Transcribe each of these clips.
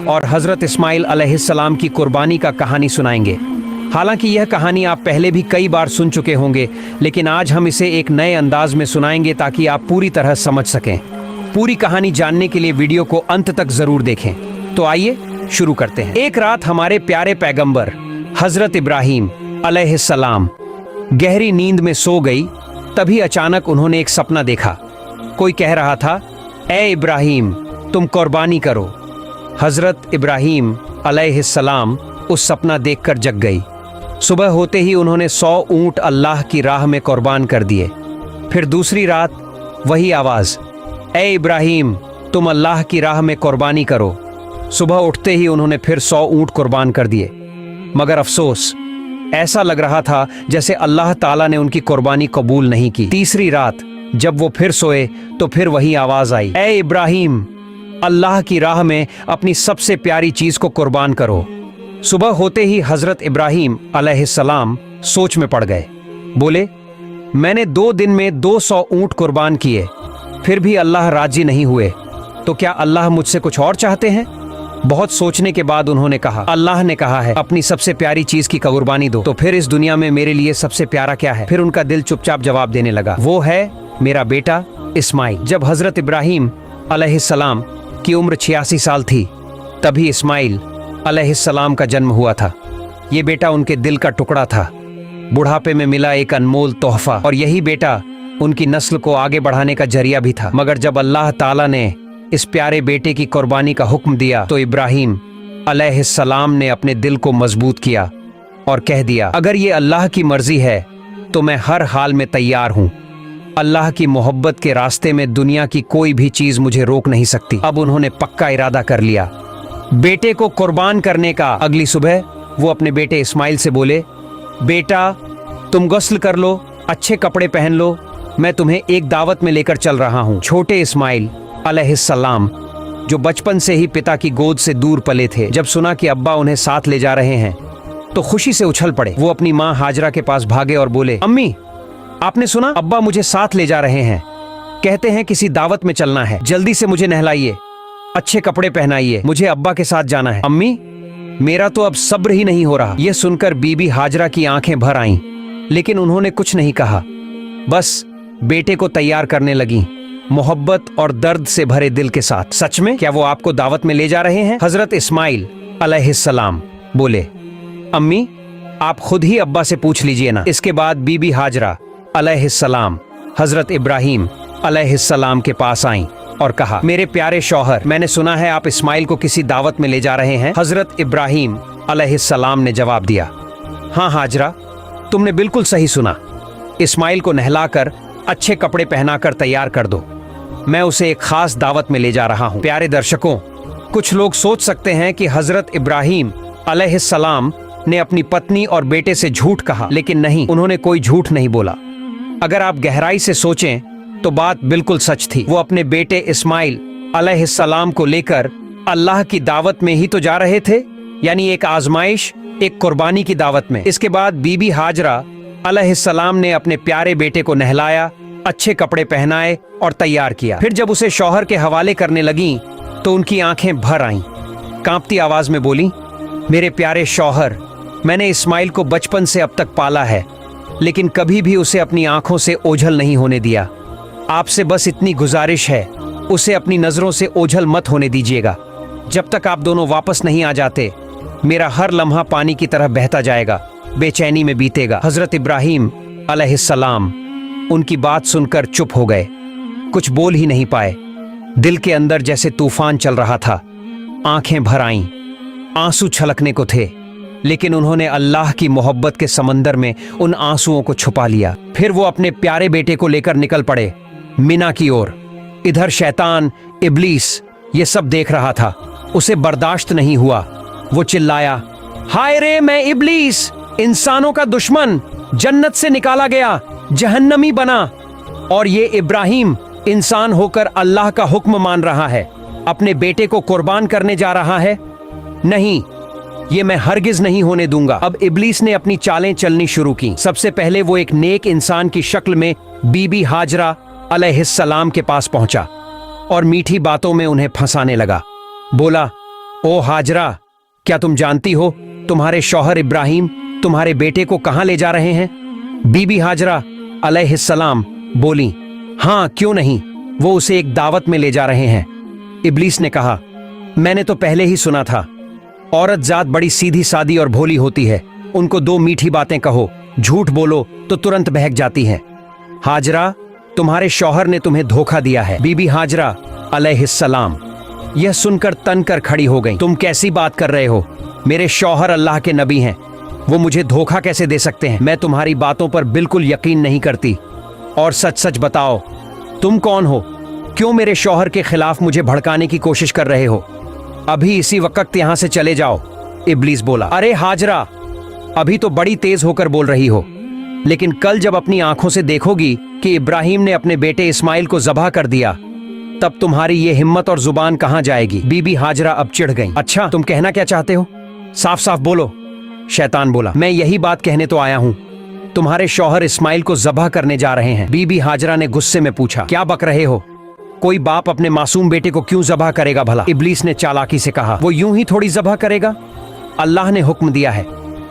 और हजरत इस्माइल अलैहिस्सलाम की कुर्बानी का कहानी सुनाएंगे। हालांकि यह कहानी आप पहले भी कई बार सुन चुके होंगे, लेकिन आज हम इसे एक नए अंदाज में सुनाएंगे ताकि आप पूरी तरह समझ सकें। पूरी कहानी जानने के लिए वीडियो को अंत तक जरूर देखें। तो आइए शुरू करते हैं। एक रात हमारे प्यारे पैगंबर हजरत इब्राहिम अलैहिस्सलाम गहरी नींद में सो गई। तभी अचानक उन्होंने एक सपना देखा। कोई कह रहा था, ए इब्राहिम, तुम कुर्बानी करो। हजरत इब्राहिम अलैहिस्सलाम उस सपना देखकर जग गई। सुबह होते ही उन्होंने 100 ऊंट अल्लाह की राह में कुर्बान कर दिए। फिर दूसरी रात वही आवाज, ए इब्राहिम, तुम अल्लाह की राह में कुर्बानी करो। सुबह उठते ही उन्होंने फिर 100 ऊंट कुर्बान कर दिए। मगर अफसोस, ऐसा लग रहा था जैसे अल्लाह ताला ने उनकी कुर्बानी कबूल नहीं की। तीसरी रात जब वो फिर सोए तो फिर वही आवाज आई, ए इब्राहिम, अल्लाह की राह में अपनी सबसे प्यारी चीज को कुर्बान करो। सुबह होते ही हजरत इब्राहिम अलैहिस्सलाम सोच में पड़ गए। बोले, मैंने 2 दिन में 200 ऊंट कुर्बान किए, फिर भी अल्लाह राजी नहीं हुए, तो क्या अल्लाह मुझसे कुछ और चाहते हैं? बहुत सोचने के बाद उन्होंने कहा, अल्लाह ने कहा है अपनी सबसे प्यारी चीज की कुर्बानी दो, तो फिर इस दुनिया में मेरे लिए सबसे प्यारा क्या है? फिर उनका दिल चुपचाप जवाब देने लगा, वो है मेरा बेटा इस्माइल। जब हजरत इब्राहिम अलैहिस्सलाम की उम्र 86 साल थी, तभी इस्माइल अलैहिस्सलाम का जन्म हुआ था। ये बेटा उनके दिल का टुकड़ा था, बुढ़ापे में मिला एक अनमोल तोहफा, और यही बेटा उनकी नस्ल को आगे बढ़ाने का जरिया भी था। मगर जब अल्लाह ताला ने इस प्यारे बेटे की कुर्बानी का हुक्म दिया तो इब्राहिम अलैहिस्सलाम ने अपने दिल को मजबूत किया और कह दिया, अगर ये अल्लाह की मर्जी है तो मैं हर हाल में तैयार हूँ। अल्लाह की मोहब्बत के रास्ते में दुनिया की कोई भी चीज मुझे रोक नहीं सकती। अब उन्होंने पक्का इरादा कर लिया बेटे को कुर्बान करने का। अगली सुबह वो अपने बेटे इस्माइल से बोले, बेटा, तुम गुस्ल कर लो, अच्छे कपड़े पहन लो, मैं तुम्हें एक दावत में लेकर चल रहा हूँ। छोटे इस्माइल अलैहिस्सलाम, जो बचपन से ही पिता की गोद से दूर पले थे, जब सुना कि अब्बा उन्हें साथ ले जा रहे हैं तो खुशी से उछल पड़े। वो अपनी माँ हाजरा के पास भागे और बोले, अम्मी, आपने सुना? अब्बा मुझे साथ ले जा रहे हैं, कहते हैं किसी दावत में चलना है, जल्दी से मुझे नहलाइए, अच्छे कपड़े पहनाइए, मुझे अब्बा के साथ जाना है। अम्मी, मेरा तो अब सब्र ही नहीं हो रहा। यह सुनकर बीबी हाजरा की आंखें भर आईं, लेकिन उन्होंने कुछ नहीं कहा, बस बेटे को तैयार करने लगी, मोहब्बत और दर्द से भरे दिल के साथ। सच में क्या वो आपको दावत में ले जा रहे हैं? हजरत इस्माइल अलैहिस्सलाम बोले, अम्मी, आप खुद ही अब्बा से पूछ लीजिए ना। इसके बाद बीबी हाजरा अलैहिस्सलाम हजरत इब्राहिम अलैहिस्सलाम के पास आईं और कहा, मेरे प्यारे शौहर, मैंने सुना है आप इस्माइल को किसी दावत में ले जा रहे हैं। हजरत इब्राहिम अलैहिस्सलाम ने जवाब दिया, हाँ हाजरा, तुमने बिल्कुल सही सुना। इस्माइल को नहलाकर अच्छे कपड़े पहनाकर तैयार कर दो, मैं उसे एक खास दावत में ले जा रहा हूँ। प्यारे दर्शकों, कुछ लोग सोच सकते हैं कि हजरत इब्राहिम अलैहिस्सलाम ने अपनी पत्नी और बेटे से झूठ कहा, लेकिन नहीं, उन्होंने कोई झूठ नहीं बोला। अगर आप गहराई से सोचें तो बात बिल्कुल सच थी। वो अपने बेटे इस्माइल अलैहिस्सलाम को लेकर अल्लाह की दावत में ही तो जा रहे थे, यानी एक आजमाइश, एक कुर्बानी की दावत में। इसके बाद बीबी हाजरा अलैहिस्सलाम ने अपने प्यारे बेटे को नहलाया, अच्छे कपड़े पहनाए और तैयार किया। फिर जब उसे शौहर के हवाले करने लगीं तो उनकी आंखें भर आईं। कांपती आवाज में बोली, मेरे प्यारे शौहर, मैंने इस्माइल को बचपन से अब तक पाला है, लेकिन कभी भी उसे अपनी आंखों से ओझल नहीं होने दिया। आपसे बस इतनी गुजारिश है, उसे अपनी नजरों से ओझल मत होने दीजिएगा। जब तक आप दोनों वापस नहीं आ जाते, मेरा हर लम्हा पानी की तरह बहता जाएगा, बेचैनी में बीतेगा। हजरत इब्राहिम अलैहिस्सलाम उनकी बात सुनकर चुप हो गए, कुछ बोल ही नहीं पाए। दिल के अंदर जैसे तूफान चल रहा था, आंखें भर आईं, आंसू छलकने को थे, लेकिन उन्होंने अल्लाह की मोहब्बत के समंदर में उन आंसुओं को छुपा लिया। फिर वो अपने प्यारे बेटे को लेकर निकल पड़े मिना की ओर। इधर शैतान इब्लीस ये सब देख रहा था, उसे बर्दाश्त नहीं हुआ। वो चिल्लाया, हाय रे, मैं इब्लीस, इंसानों का दुश्मन, जन्नत से निकाला गया, जहन्नमी बना, और ये इब्राहिम इंसान होकर अल्लाह का हुक्म मान रहा है, अपने बेटे को कुर्बान करने जा रहा है। नहीं, ये मैं हरगिज नहीं होने दूंगा। अब इब्लीस ने अपनी चालें चलनी शुरू की। सबसे पहले वो एक नेक इंसान की शक्ल में बीबी हाजरा अलैहिस्सलाम के पास पहुंचा और मीठी बातों में उन्हें फंसाने लगा। बोला, ओ हाजरा, क्या तुम जानती हो तुम्हारे शौहर इब्राहिम तुम्हारे बेटे को कहाँ ले जा रहे हैं? बीबी हाजरा अलैहिस्सलाम बोली, हाँ क्यों नहीं, वो उसे एक दावत में ले जा रहे हैं। इब्लीस ने कहा, मैंने तो पहले ही सुना था, औरत जात बड़ी सीधी सादी और भोली होती है, उनको दो मीठी बातें कहो, झूठ बोलो तो तुरंत बहक जाती हैं। हाजरा, तुम्हारे शौहर ने तुम्हें धोखा दिया है। बीबी हाजरा अलैहिस्सलाम यह सुनकर तन कर खड़ी हो गई। तुम कैसी बात कर रहे हो? मेरे शौहर अल्लाह के नबी हैं, वो मुझे धोखा कैसे दे सकते हैं? मैं तुम्हारी बातों पर बिल्कुल यकीन नहीं करती। और सच सच बताओ, तुम कौन हो? क्यों मेरे शौहर के खिलाफ मुझे भड़काने की कोशिश कर रहे हो? अभी इसी वक्त यहां से चले जाओ। इब्लीस बोला, अरे हाजरा, अभी तो बड़ी तेज होकर बोल रही हो, लेकिन कल जब अपनी आंखों से देखोगी कि इब्राहिम ने अपने बेटे इस्माइल को ज़बह कर दिया, तब तुम्हारी ये हिम्मत और जुबान कहां जाएगी? बीबी हाजरा अब चिढ़ गई। अच्छा, तुम कहना क्या चाहते हो? साफ साफ बोलो। शैतान बोला, मैं यही बात कहने तो आया हूं, तुम्हारे शौहर इस्माइल को ज़बह करने जा रहे हैं। बीबी हाजरा ने गुस्से में पूछा, क्या बक रहे हो? कोई बाप अपने मासूम बेटे को क्यों ज़बह करेगा भला? इब्लीस ने चालाकी से कहा, वो यूं ही थोड़ी ज़बह करेगा, अल्लाह ने हुक्म दिया है।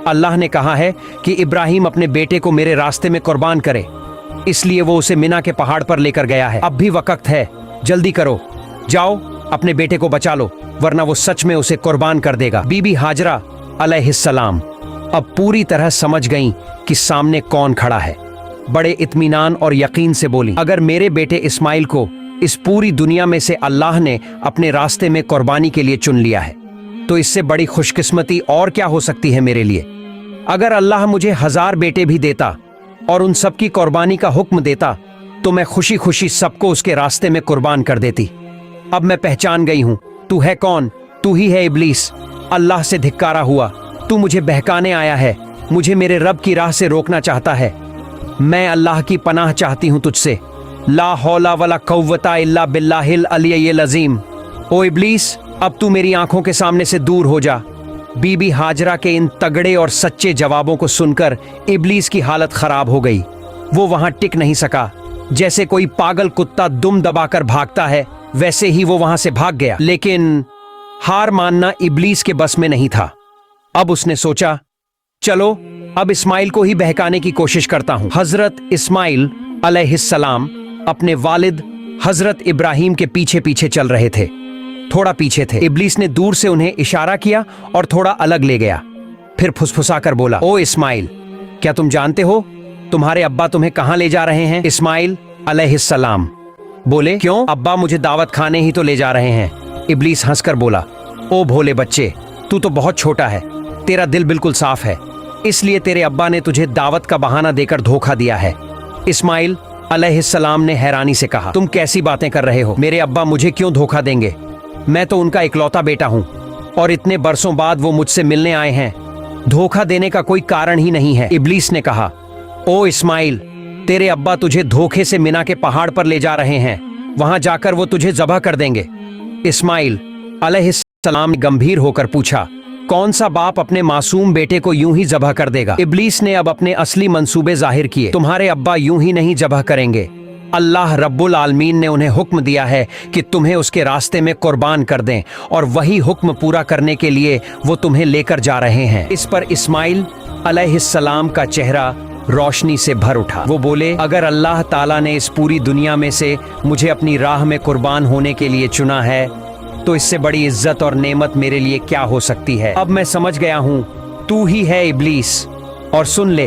अल्लाह ने कहा है कि इब्राहिम अपने बेटे को मेरे रास्ते में कुर्बान करे, इसलिए वो उसे मिना के पहाड़ पर लेकर गया है। अब भी वक्त है, जल्दी करो, जाओ अपने बेटे को बचा लो, वरना वो सच में उसे कुर्बान कर देगा। बीबी हाजरा अलैहिस्सलाम अब पूरी तरह समझ गईं कि सामने कौन खड़ा है। बड़े इत्मीनान और यकीन से बोली, अगर मेरे बेटे इस्माइल को इस पूरी दुनिया में से अल्लाह ने अपने रास्ते में कुर्बानी के लिए चुन लिया है, तो इससे बड़ी खुशकिस्मती और क्या हो सकती है मेरे लिए। अगर अल्लाह मुझे 1000 बेटे भी देता और उन सब की कुर्बानी का हुक्म देता, तो मैं खुशी खुशी सबको उसके रास्ते में कुर्बान कर देती। अब मैं पहचान गई हूं, तू है कौन? तू ही है इब्लीस, अल्लाह से धिक्कारा हुआ। तू मुझे बहकाने आया है, मुझे मेरे रब की राह से रोकना चाहता है। मैं अल्लाह की पनाह चाहती हूं तुझसे। ला हौला वला कव्वता इल्ला बिल्लाहिल अलिय्यिल अज़ीम। ओ इब्लीस, अब तू मेरी आंखों के सामने से दूर हो जा। बीबी हाजरा के इन तगड़े और सच्चे जवाबों को सुनकर इब्लीस की हालत खराब हो गई। वो वहां टिक नहीं सका। जैसे कोई पागल कुत्ता दुम दबाकर भागता है, वैसे ही वो वहां से भाग गया। लेकिन हार मानना इब्लीस के बस में नहीं था। अब उसने सोचा, चलो अब इस्माइल को ही बहकाने की कोशिश करता हूं। हजरत इस्माइल अलैहिस्सलाम अपने वालिद हजरत इब्राहिम के पीछे पीछे चल रहे थे। थोड़ा पीछे थे। इब्लीस ने दूर से उन्हें इशारा किया और थोड़ा अलग ले गया। फिर फुसफुसाकर बोला, ओ इस्माइल, क्या तुम जानते हो तुम्हारे अब्बा तुम्हें कहां ले जा रहे हैं? इस्माइल अलैहिस्सलाम बोले, क्यों? अब्बा मुझे दावत खाने ही तो ले जा रहे हैं। इब्लीस हंसकर बोला, ओ भोले बच्चे, तू तो बहुत छोटा है, तेरा दिल बिल्कुल साफ है, इसलिए तेरे अब्बा ने तुझे दावत का बहाना देकर धोखा दिया है। इस्माइल अलैहिस्सलाम ने हैरानी से कहा, तुम कैसी बातें कर रहे हो? मेरे अब्बा मुझे क्यों धोखा देंगे? मैं तो उनका इकलौता बेटा हूं और इतने बरसों बाद वो मुझसे मिलने आए हैं। धोखा देने का कोई कारण ही नहीं है। इब्लीस ने कहा, ओ इस्माइल, तेरे अब्बा तुझे धोखे से मिना के पहाड़ पर ले जा रहे हैं, वहां जाकर वो तुझे ज़बह कर देंगे। इस्माइल अलैहिस्सलाम ने गंभीर होकर पूछा, कौन सा बाप अपने मासूम बेटे को यूं ही ज़बह कर देगा? इब्लीस ने अब अपने असली मंसूबे जाहिर किए। तुम्हारे अब्बा यूं ही नहीं ज़बह करेंगे। अल्लाह रब्बुल आलमीन ने उन्हें हुक्म दिया है कि तुम्हें उसके रास्ते में कुर्बान कर दें, और वही हुक्म पूरा करने के लिए वो तुम्हें लेकर जा रहे हैं। इस पर इस्माइल अलैहिस्सलाम का चेहरा रोशनी से भर उठा। वो बोले, अगर अल्लाह ताला ने इस पूरी दुनिया में से मुझे अपनी राह में कुर्बान होने के लिए चुना है, तो इससे बड़ी इज्जत और नेमत मेरे लिए क्या हो सकती है। अब मैं समझ गया हूं, तू ही है इब्लीस। और सुन ले,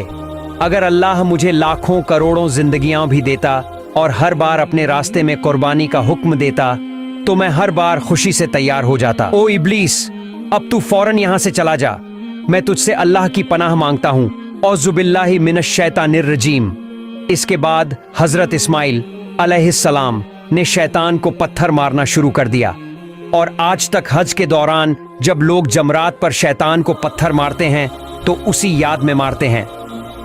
अगर अल्लाह मुझे लाखों करोड़ों जिंदगियां भी देता और हर बार अपने रास्ते में कुर्बानी का हुक्म देता, तो मैं हर बार खुशी से तैयार हो जाता। ओ इब्लीस, अब तू फौरन यहां से चला जा। मैं तुझसे अल्लाह की पनाह मांगता हूं। औज़ुबिल्लाहि मिनश शैतानिर रजीम। इसके बाद हजरत इस्माइल अलैहिस्सलाम ने शैतान को पत्थर मारना शुरू कर दिया, और आज तक हज के दौरान जब लोग जमरात पर शैतान को पत्थर मारते हैं तो उसी याद में मारते हैं।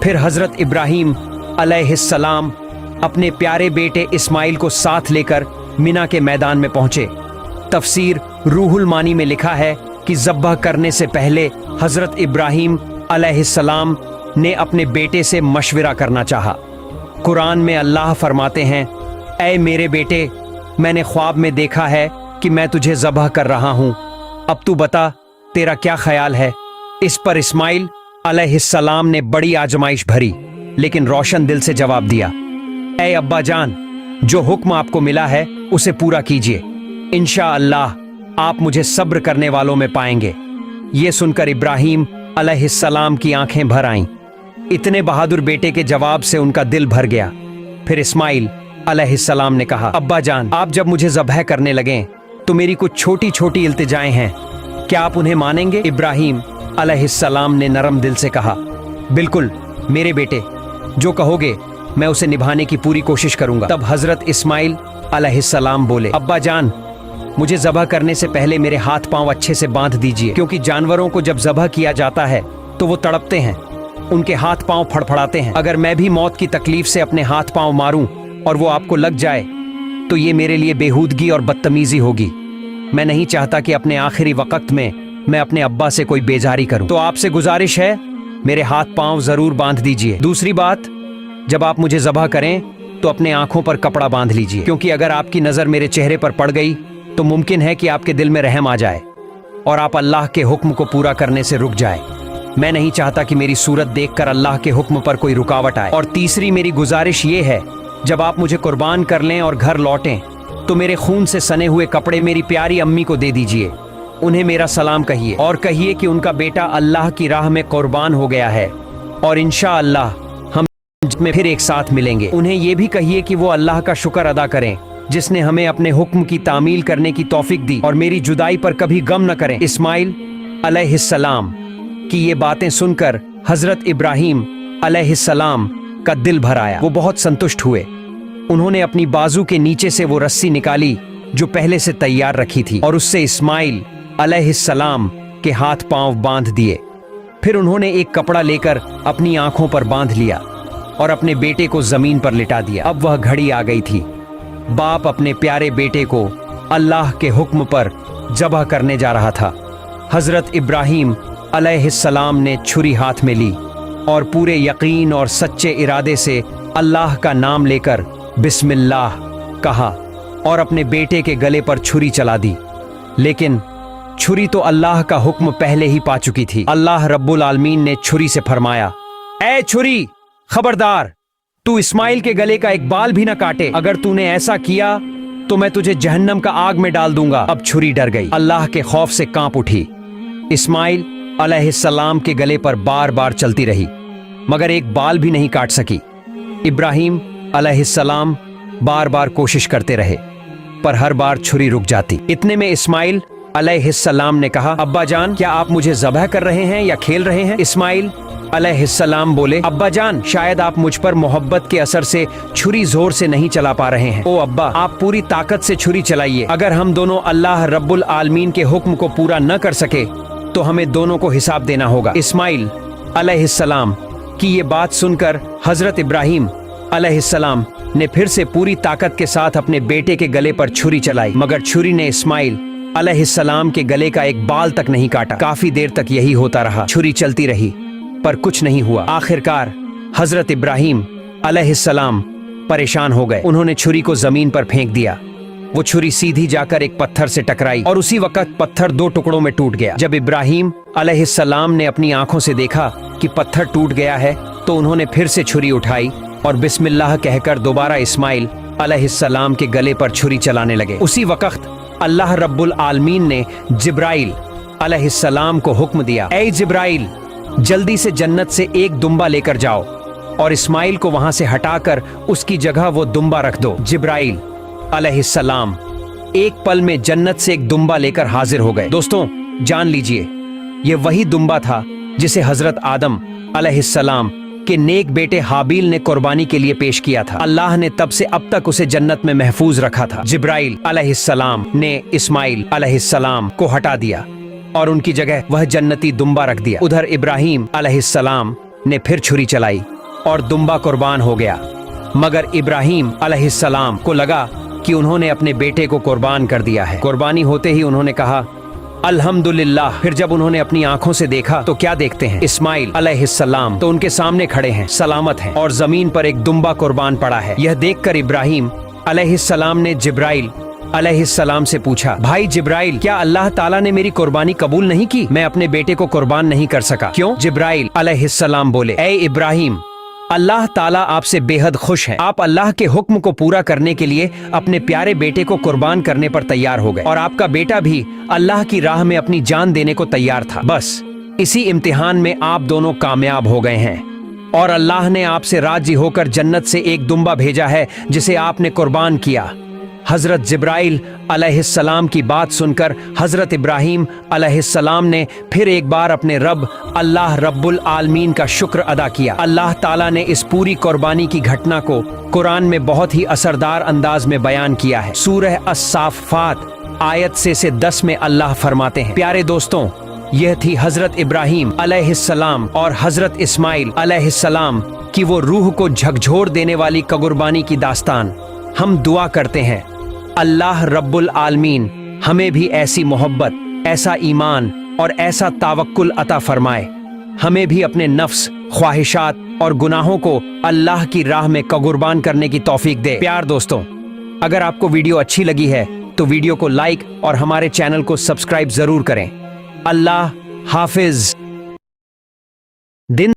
फिर हजरत इब्राहिम अलैहिस्सलाम अपने प्यारे बेटे इस्माइल को साथ लेकर मिना के मैदान में पहुंचे। तफसीर रूहुल मानी में लिखा है कि ज़ब्ह करने से पहले हजरत इब्राहिम अलैहिस्सलाम ने अपने बेटे से मशविरा करना चाहा। कुरान में अल्लाह फरमाते हैं, ऐ मेरे बेटे, मैंने ख्वाब में देखा है कि मैं तुझे ज़ब्ह कर रहा हूँ, अब तू बता, तेरा क्या ख्याल है? इस पर इस्माइल अलैहिस्सलाम ने बड़ी आजमाइश भरी लेकिन रोशन दिल से जवाब दिया, ऐ अब्बा जान, जो हुक्म आपको मिला है उसे पूरा कीजिए। इंशाअल्लाह आप मुझे सब्र करने वालों में पाएंगे। ये सुनकर इब्राहिम अलैहिस्सलाम की आंखें भर आईं। इतने बहादुर बेटे के जवाब से उनका दिल भर गया। फिर इस्माइल अलैहिस्सलाम ने कहा, अब्बा जान, आप जब मुझे ज़ब्ह करने लगें तो मेरी कुछ छोटी छोटी इल्तिजाएं हैं, क्या आप उन्हें मानेंगे? इब्राहिम अलैहिस्सलाम ने नरम दिल से कहा, बिल्कुल मेरे बेटे, जो कहोगे मैं उसे निभाने की पूरी कोशिश करूंगा। तब हजरत इस्माइल अलैहिस्सलाम बोले, अब्बा जान, मुझे ज़ब्ह करने से पहले मेरे हाथ पांव अच्छे से बांध दीजिए, क्योंकि जानवरों को जब ज़ब्ह किया जाता है तो वो तड़पते हैं, उनके हाथ पांव फड़फड़ाते हैं। अगर मैं भी मौत की तकलीफ से अपने हाथ पांव मारूं और वो आपको लग जाए तो ये मेरे लिए बेहूदगी और बदतमीजी होगी। मैं नहीं चाहता कि अपने आखिरी वक्त में मैं अपने अब्बा से कोई बेजारी करूं। तो आपसे गुजारिश है, मेरे हाथ पांव जरूर बांध दीजिए। दूसरी बात, जब आप मुझे ज़ब्ह करें तो अपने आंखों पर कपड़ा बांध लीजिए, क्योंकि अगर आपकी नज़र मेरे चेहरे पर पड़ गई तो मुमकिन है कि आपके दिल में रहम आ जाए और आप अल्लाह के हुक्म को पूरा करने से रुक जाए। मैं नहीं चाहता कि मेरी सूरत देखकर अल्लाह के हुक्म पर कोई रुकावट आए। और तीसरी मेरी गुजारिश ये है, जब आप मुझे कुर्बान कर लें और घर लौटें तो मेरे खून से सने हुए कपड़े मेरी प्यारी अम्मी को दे दीजिए। उन्हें मेरा सलाम कहिए और कहिए कि उनका बेटा अल्लाह की राह में कुर्बान हो गया है और इंशाअल्लाह हम में फिर एक साथ मिलेंगे। उन्हें ये भी कहिए कि वो अल्लाह का शुक्र अदा करें जिसने हमें अपने हुक्म की तामील करने की तौफीक दी और मेरी जुदाई पर कभी गम न करें। इस्माइल अलैहिस्सलाम की ये बातें सुनकर हजरत इब्राहिम अलैहिस्सलाम का दिल भर आया। वो बहुत संतुष्ट हुए। उन्होंने अपनी बाजू के नीचे से वो रस्सी निकाली जो पहले से तैयार रखी थी और उससे इस्माइल अलैहिस्सलाम के हाथ पांव बांध दिए। फिर उन्होंने एक कपड़ा लेकर अपनी आंखों पर बांध लिया और अपने बेटे को जमीन पर लिटा दिया। अब वह घड़ी आ गई थी। बाप अपने प्यारे बेटे को अल्लाह के हुक्म पर ज़ब्ह करने जा रहा था। हजरत इब्राहिम अलैहिस्सलाम ने छुरी हाथ में ली और पूरे यकीन और सच्चे इरादे से अल्लाह का नाम लेकर बिस्मिल्लाह कहा और अपने बेटे के गले पर छुरी चला दी। लेकिन छुरी तो अल्लाह का हुक्म पहले ही पा चुकी थी। अल्लाह रब्बुल आलमीन ने छुरी से फरमाया, ऐ छुरी, खबरदार, तू इस्माइल के गले का एक बाल भी न काटे। अगर तूने ऐसा किया तो मैं तुझे जहन्नम का आग में डाल दूंगा। अब छुरी डर गई, अल्लाह के खौफ से कांप उठी। इस्माइल अलैहिस्सलाम के गले पर बार बार चलती रही मगर एक बाल भी नहीं काट सकी। इब्राहिम अलैहिस्सलाम बार बार कोशिश करते रहे पर हर बार छुरी रुक जाती। इतने में इस्माइल अलैहिस्सलाम ने कहा, अब्बा जान, क्या आप मुझे ज़ब्ह कर रहे हैं या खेल रहे हैं? इस्माइल अलैहिस्सलाम बोले, अब्बा जान, शायद आप मुझ पर मोहब्बत के असर से छुरी जोर से नहीं चला पा रहे हैं। ओ अब्बा, आप पूरी ताकत से छुरी चलाइए। अगर हम दोनों अल्लाह रब्बुल आलमीन के हुक्म को पूरा न कर सके तो हमें दोनों को हिसाब देना होगा। इस्माइल अलैहिस्सलाम की ये बात सुनकर हजरत इब्राहिम अलैहिस्सलाम ने फिर से पूरी ताकत के साथ अपने बेटे के गले पर छुरी चलाई मगर छुरी ने इस्माइल अलैहिस्सलाम के गले का एक बाल तक नहीं काटा। काफी देर तक यही होता रहा। छुरी चलती रही पर कुछ नहीं हुआ। आखिरकार हजरत इब्राहिम अलैहिस्सलाम परेशान हो गए। उन्होंने छुरी को जमीन पर फेंक दिया। वो छुरी सीधी जाकर एक पत्थर से टकराई और उसी वक्त पत्थर दो टुकड़ों में टूट गया। जब इब्राहिम अलैहिस्सलाम ने अपनी आंखों से देखा कि पत्थर टूट गया है तो उन्होंने फिर से छुरी उठाई और बिस्मिल्लाह कहकर दोबारा इस्माइल अलैहिस्सलाम के गले पर छुरी चलाने लगे। उसी वक्त अल्लाह रब्बुल आलमीन ने जिब्राइल अलैहिस्सलाम को हुक्म दिया, ऐ जिब्राइल, जल्दी से जन्नत से एक दुम्बा लेकर जाओ और इस्माइल को वहां से हटाकर उसकी जगह वो दुम्बा रख दो। जिब्राइल अलैहिस्सलाम एक पल में जन्नत से एक दुम्बा लेकर हाजिर हो गए। दोस्तों, जान लीजिए, ये वही दुम्बा था जिसे हजरत आदम अलैहिस्सलाम के नेक बेटे हाबील ने कुर्बानी के लिए पेश किया था। अल्लाह ने तब से अब तक उसे जन्नत में महफूज रखा था। जिब्राइल अलैहिस्सलाम ने इस्माइल अलैहिस्सलाम को हटा दिया और उनकी जगह वह जन्नती दुम्बा रख दिया। उधर इब्राहिम अलैहिस्सलाम ने फिर छुरी चलाई और दुम्बा कुर्बान हो गया मगर इब्राहिम अलैहिस्सलाम को लगा कि उन्होंने अपने बेटे को कुर्बान कर दिया है। कुर्बानी होते ही उन्होंने कहा, अल्हम्दुलिल्लाह। फिर जब उन्होंने अपनी आंखों से देखा तो क्या देखते हैं? इस्माइल अलैहिस्सलाम तो उनके सामने खड़े हैं, सलामत हैं और जमीन पर एक दुम्बा कुर्बान पड़ा है। यह देखकर इब्राहिम अलैहिस्सलाम ने जिब्राइल अलैहिस्सलाम से पूछा, भाई जिब्राइल, क्या अल्लाह ताला ने मेरी कुर्बानी कबूल नहीं की? मैं अपने बेटे को कुर्बान नहीं कर सका। क्यों? जिब्राइल अलैहिस्सलाम बोले, ऐ इब्राहिम, अल्लाह ताला आपसे बेहद खुश है। आप अल्लाह के हुक्म को पूरा करने के लिए अपने प्यारे बेटे को कुर्बान करने पर तैयार हो गए और आपका बेटा भी अल्लाह की राह में अपनी जान देने को तैयार था। बस इसी इम्तिहान में आप दोनों कामयाब हो गए हैं और अल्लाह ने आपसे राजी होकर जन्नत से एक दुम्बा भेजा है जिसे आपने कुर्बान किया। हजरत जिब्राइल अलैहिस्सलाम की बात सुनकर हजरत इब्राहिम अलैहिस्सलाम ने फिर एक बार अपने रब अल्लाह रब्बुल आलमीन का शुक्र अदा किया। अल्लाह ताला ने इस पूरी कुर्बानी की घटना को कुरान में बहुत ही असरदार अंदाज में बयान किया है। सूरह अस-साफ़ात आयत से 10 में अल्लाह फरमाते हैं, प्यारे दोस्तों, यह थी हजरत इब्राहिम अलैहिस्सलाम और हजरत इस्माइल अलैहिस्सलाम की वो रूह को झकझोर देने वाली कुर्बानी की दास्तान। हम दुआ करते हैं अल्लाह रब्बुल आलमीन हमें भी ऐसी मोहब्बत, ऐसा ईमान और ऐसा तावक्कुल अता फरमाए। हमें भी अपने नफ्स, ख्वाहिशात और गुनाहों को अल्लाह की राह में कुर्बान करने की तौफीक दे। प्यार दोस्तों, अगर आपको वीडियो अच्छी लगी है तो वीडियो को लाइक और हमारे चैनल को सब्सक्राइब जरूर करें। अल्लाह हाफिज। दिन